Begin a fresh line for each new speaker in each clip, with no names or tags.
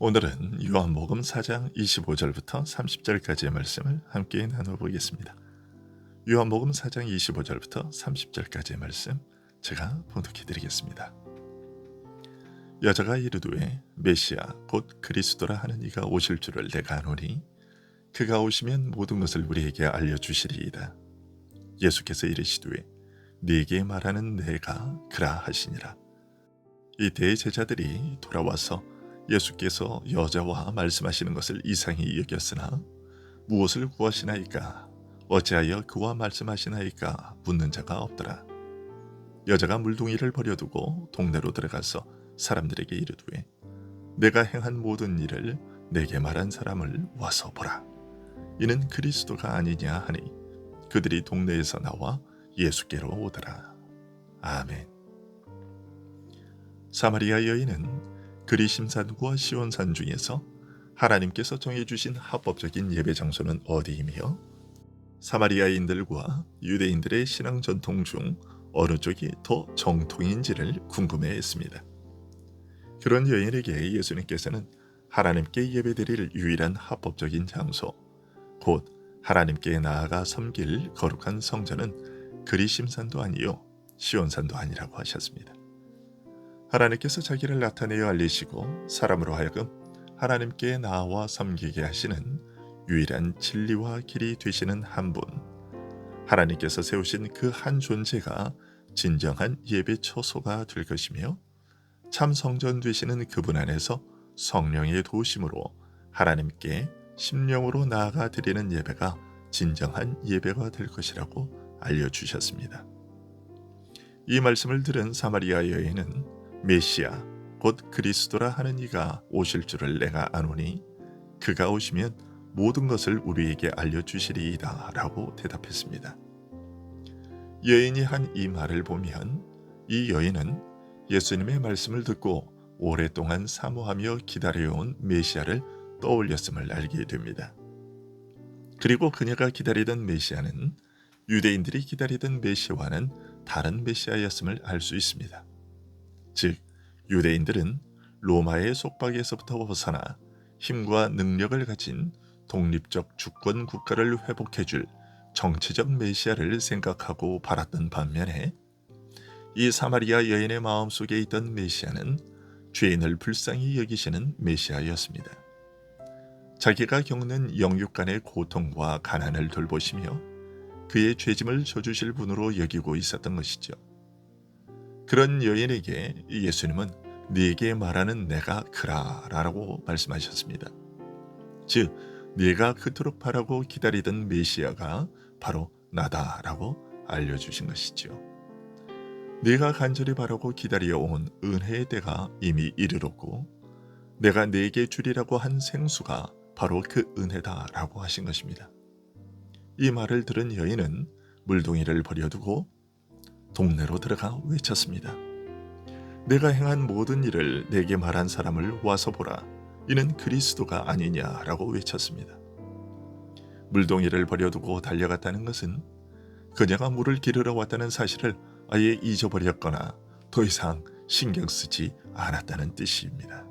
오늘은 요한복음 4장 25절부터 30절까지의 말씀을 함께 나눠보겠습니다. 요한복음 4장 25절부터 30절까지의 말씀 제가 봉독해 드리겠습니다. 여자가 이르되 메시아 곧 그리스도라 하는 이가 오실 줄을 내가 아노니 그가 오시면 모든 것을 우리에게 알려주시리이다. 예수께서 이르시되 네게 말하는 내가 그라 하시니라. 이때 제자들이 돌아와서 예수께서 여자와 말씀하시는 것을 이상히 여겼으나 무엇을 구하시나이까 어찌하여 그와 말씀하시나이까 묻는 자가 없더라. 여자가 물동이를 버려두고 동네로 들어가서 사람들에게 이르되 내가 행한 모든 일을 내게 말한 사람을 와서 보라. 이는 그리스도가 아니냐 하니 그들이 동네에서 나와 예수께로 오더라. 아멘. 사마리아 여인은 그리심산과 시온산 중에서 하나님께서 정해주신 합법적인 예배 장소는 어디이며 사마리아인들과 유대인들의 신앙 전통 중 어느 쪽이 더 정통인지를 궁금해했습니다. 그런 여인에게 예수님께서는 하나님께 예배드릴 유일한 합법적인 장소, 곧 하나님께 나아가 섬길 거룩한 성전은 그리심산도 아니요 시온산도 아니라고 하셨습니다. 하나님께서 자기를 나타내어 알리시고 사람으로 하여금 하나님께 나아와 섬기게 하시는 유일한 진리와 길이 되시는 한 분, 하나님께서 세우신 그 한 존재가 진정한 예배 처소가 될 것이며 참 성전 되시는 그분 안에서 성령의 도우심으로 하나님께 심령으로 나아가 드리는 예배가 진정한 예배가 될 것이라고 알려주셨습니다. 이 말씀을 들은 사마리아 여인은 메시아 곧 그리스도라 하는 이가 오실 줄을 내가 아노니 그가 오시면 모든 것을 우리에게 알려주시리이다 라고 대답했습니다. 여인이 한 이 말을 보면 이 여인은 예수님의 말씀을 듣고 오랫동안 사모하며 기다려온 메시아를 떠올렸음을 알게 됩니다. 그리고 그녀가 기다리던 메시아는 유대인들이 기다리던 메시아와는 다른 메시아였음을 알 수 있습니다. 즉 유대인들은 로마의 속박에서부터 벗어나 힘과 능력을 가진 독립적 주권 국가를 회복해줄 정치적 메시아를 생각하고 바랐던 반면에 이 사마리아 여인의 마음속에 있던 메시아는 죄인을 불쌍히 여기시는 메시아였습니다. 자기가 겪는 영육 간의 고통과 가난을 돌보시며 그의 죄짐을 져주실 분으로 여기고 있었던 것이죠. 그런 여인에게 예수님은 네게 말하는 내가 그라 라고 말씀하셨습니다. 즉 네가 그토록 바라고 기다리던 메시아가 바로 나다라고 알려주신 것이죠. 네가 간절히 바라고 기다려온 은혜의 때가 이미 이르렀고 내가 네게 주리라고 한 생수가 바로 그 은혜다라고 하신 것입니다. 이 말을 들은 여인은 물동이를 버려두고 동네로 들어가 외쳤습니다. 내가 행한 모든 일을 내게 말한 사람을 와서 보라. 이는 그리스도가 아니냐라고 외쳤습니다. 물동이를 버려두고 달려갔다는 것은 그녀가 물을 기르러 왔다는 사실을 아예 잊어버렸거나 더 이상 신경 쓰지 않았다는 뜻입니다.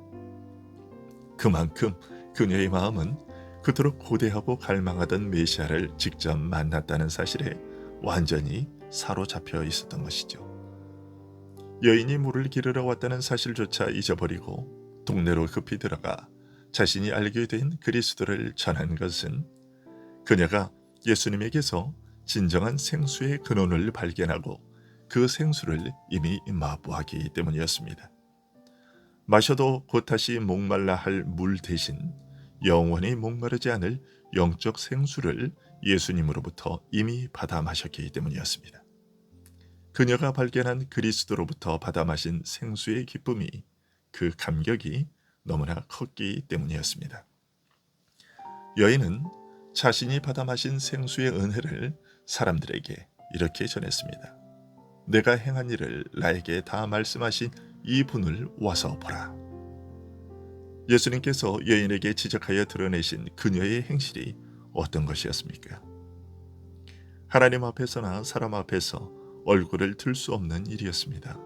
그만큼 그녀의 마음은 그토록 고대하고 갈망하던 메시아를 직접 만났다는 사실에 완전히 사로잡혀 있었던 것이죠. 여인이 물을 기르러 왔다는 사실조차 잊어버리고 동네로 급히 들어가 자신이 알게 된 그리스도를 전한 것은 그녀가 예수님에게서 진정한 생수의 근원을 발견하고 그 생수를 이미 맛보았기 때문이었습니다. 마셔도 곧다시 목말라 할 물 대신 영원히 목마르지 않을 영적 생수를 예수님으로부터 이미 받아 마셨기 때문이었습니다. 그녀가 발견한 그리스도로부터 받아 마신 생수의 기쁨이 그 감격이 너무나 컸기 때문이었습니다. 여인은 자신이 받아 마신 생수의 은혜를 사람들에게 이렇게 전했습니다. 내가 행한 일을 나에게 다 말씀하신 이 분을 와서 보라. 예수님께서 여인에게 지적하여 드러내신 그녀의 행실이 어떤 것이었습니까? 하나님 앞에서나 사람 앞에서 얼굴을 들 수 없는 일이었습니다.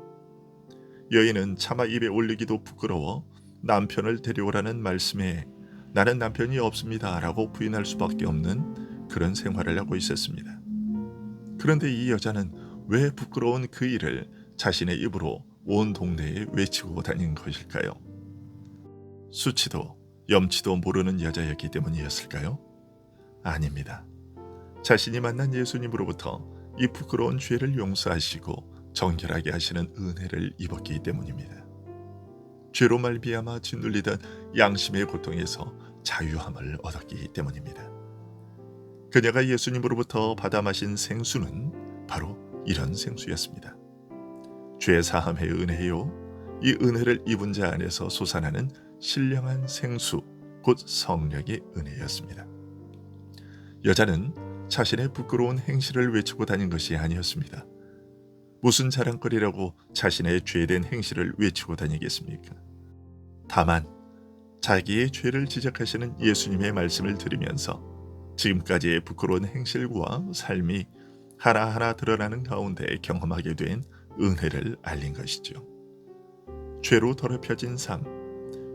여인은 차마 입에 올리기도 부끄러워 남편을 데려오라는 말씀에 나는 남편이 없습니다 라고 부인할 수밖에 없는 그런 생활을 하고 있었습니다. 그런데 이 여자는 왜 부끄러운 그 일을 자신의 입으로 온 동네에 외치고 다닌 것일까요? 수치도 염치도 모르는 여자였기 때문이었을까요? 아닙니다. 자신이 만난 예수님으로부터 이 부끄러운 죄를 용서하시고 정결하게 하시는 은혜를 입었기 때문입니다. 죄로 말미암아 짓눌리던 양심의 고통에서 자유함을 얻었기 때문입니다. 그녀가 예수님으로부터 받아 마신 생수는 바로 이런 생수였습니다. 죄 사함의 은혜요, 이 은혜를 입은 자 안에서 솟아나는 신령한 생수, 곧 성령의 은혜였습니다. 여자는 자신의 부끄러운 행실을 외치고 다닌 것이 아니었습니다. 무슨 자랑거리라고 자신의 죄된 행실을 외치고 다니겠습니까? 다만 자기의 죄를 지적하시는 예수님의 말씀을 들으면서 지금까지의 부끄러운 행실과 삶이 하나하나 드러나는 가운데 경험하게 된 은혜를 알린 것이죠. 죄로 더럽혀진 삶,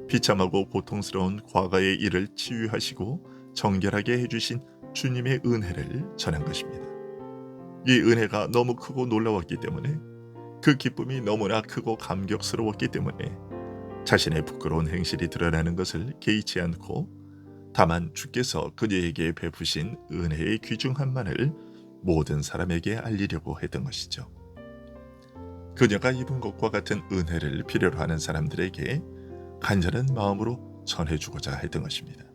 비참하고 고통스러운 과거의 일을 치유하시고 정결하게 해주신 주님의 은혜를 전한 것입니다. 이 은혜가 너무 크고 놀라웠기 때문에, 그 기쁨이 너무나 크고 감격스러웠기 때문에 자신의 부끄러운 행실이 드러나는 것을 개의치 않고 다만 주께서 그녀에게 베푸신 은혜의 귀중함만을 모든 사람에게 알리려고 했던 것이죠. 그녀가 입은 것과 같은 은혜를 필요로 하는 사람들에게 간절한 마음으로 전해주고자 했던 것입니다.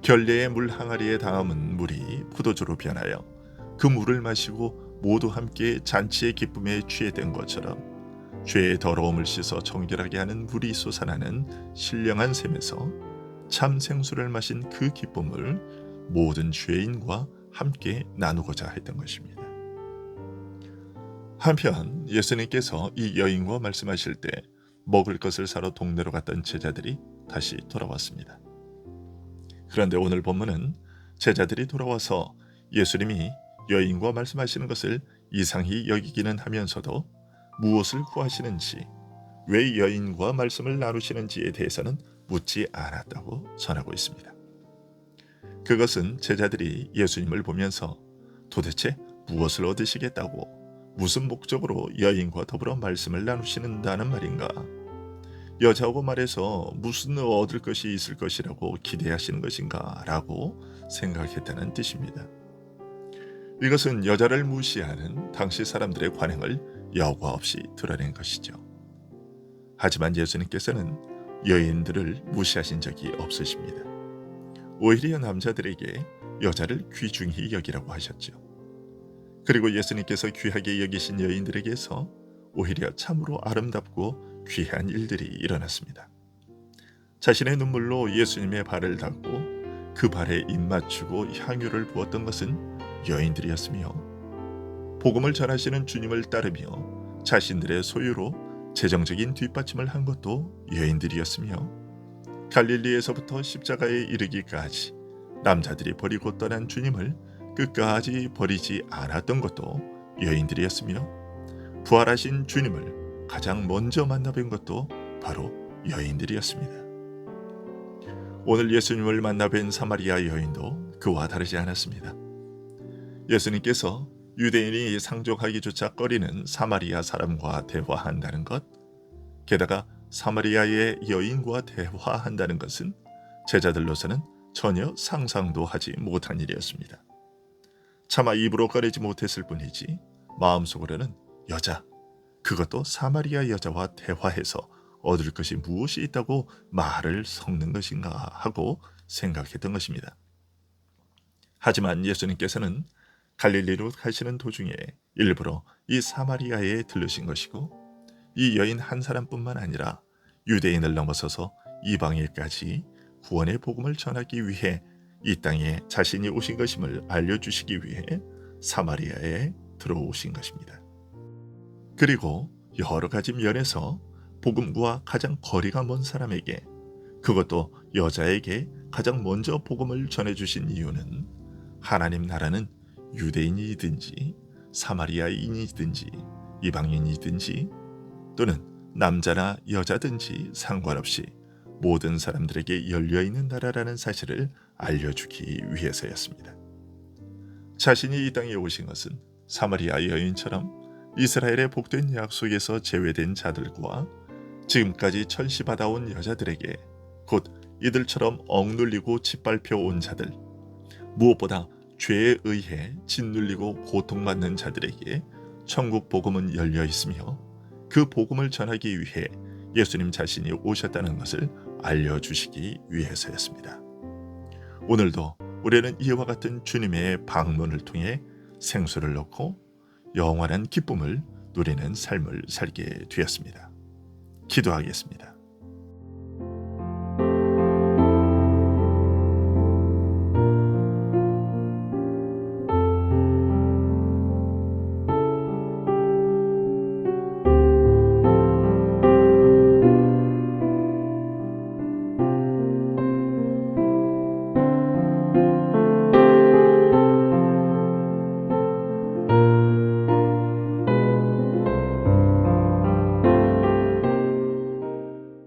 결례의 물 항아리에 담은 물이 포도주로 변하여 그 물을 마시고 모두 함께 잔치의 기쁨에 취해된 것처럼 죄의 더러움을 씻어 정결하게 하는 물이 솟아나는 신령한 샘에서 참 생수를 마신 그 기쁨을 모든 죄인과 함께 나누고자 했던 것입니다. 한편 예수님께서 이 여인과 말씀하실 때 먹을 것을 사러 동네로 갔던 제자들이 다시 돌아왔습니다. 그런데 오늘 본문은 제자들이 돌아와서 예수님이 여인과 말씀하시는 것을 이상히 여기기는 하면서도 무엇을 구하시는지, 왜 여인과 말씀을 나누시는지에 대해서는 묻지 않았다고 전하고 있습니다. 그것은 제자들이 예수님을 보면서 도대체 무엇을 얻으시겠다고, 무슨 목적으로 여인과 더불어 말씀을 나누시는다는 말인가, 여자하고 말해서 무슨 얻을 것이 있을 것이라고 기대하시는 것인가 라고 생각했다는 뜻입니다. 이것은 여자를 무시하는 당시 사람들의 관행을 여과 없이 드러낸 것이죠. 하지만 예수님께서는 여인들을 무시하신 적이 없으십니다. 오히려 남자들에게 여자를 귀중히 여기라고 하셨죠. 그리고 예수님께서 귀하게 여기신 여인들에게서 오히려 참으로 아름답고 귀한 일들이 일어났습니다. 자신의 눈물로 예수님의 발을 닦고 그 발에 입 맞추고 향유를 부었던 것은 여인들이었으며, 복음을 전하시는 주님을 따르며 자신들의 소유로 재정적인 뒷받침을 한 것도 여인들이었으며, 갈릴리에서부터 십자가에 이르기까지 남자들이 버리고 떠난 주님을 끝까지 버리지 않았던 것도 여인들이었으며, 부활하신 주님을 가장 먼저 만나뵌 것도 바로 여인들이었습니다. 오늘 예수님을 만나뵌 사마리아 여인도 그와 다르지 않았습니다. 예수님께서 유대인이 상종하기조차 꺼리는 사마리아 사람과 대화한다는 것, 게다가 사마리아의 여인과 대화한다는 것은 제자들로서는 전혀 상상도 하지 못한 일이었습니다. 차마 입으로 꺼내지 못했을 뿐이지 마음속으로는 여자, 그것도 사마리아 여자와 대화해서 얻을 것이 무엇이 있다고 말을 섞는 것인가 하고 생각했던 것입니다. 하지만 예수님께서는 갈릴리로 가시는 도중에 일부러 이 사마리아에 들르신 것이고, 이 여인 한 사람뿐만 아니라 유대인을 넘어서서 이방인까지 구원의 복음을 전하기 위해 이 땅에 자신이 오신 것임을 알려주시기 위해 사마리아에 들어오신 것입니다. 그리고 여러 가지 면에서 복음과 가장 거리가 먼 사람에게, 그것도 여자에게 가장 먼저 복음을 전해주신 이유는 하나님 나라는 유대인이든지 사마리아인이든지 이방인이든지 또는 남자나 여자든지 상관없이 모든 사람들에게 열려있는 나라라는 사실을 알려주기 위해서였습니다. 자신이 이 땅에 오신 것은 사마리아 여인처럼 이스라엘의 복된 약속에서 제외된 자들과 지금까지 천시받아온 여자들에게, 곧 이들처럼 억눌리고 짓밟혀 온 자들, 무엇보다 죄에 의해 짓눌리고 고통받는 자들에게 천국 복음은 열려 있으며 그 복음을 전하기 위해 예수님 자신이 오셨다는 것을 알려주시기 위해서였습니다. 오늘도 우리는 이와 같은 주님의 방문을 통해 생수를 넣고 영원한 기쁨을 누리는 삶을 살게 되었습니다. 기도하겠습니다.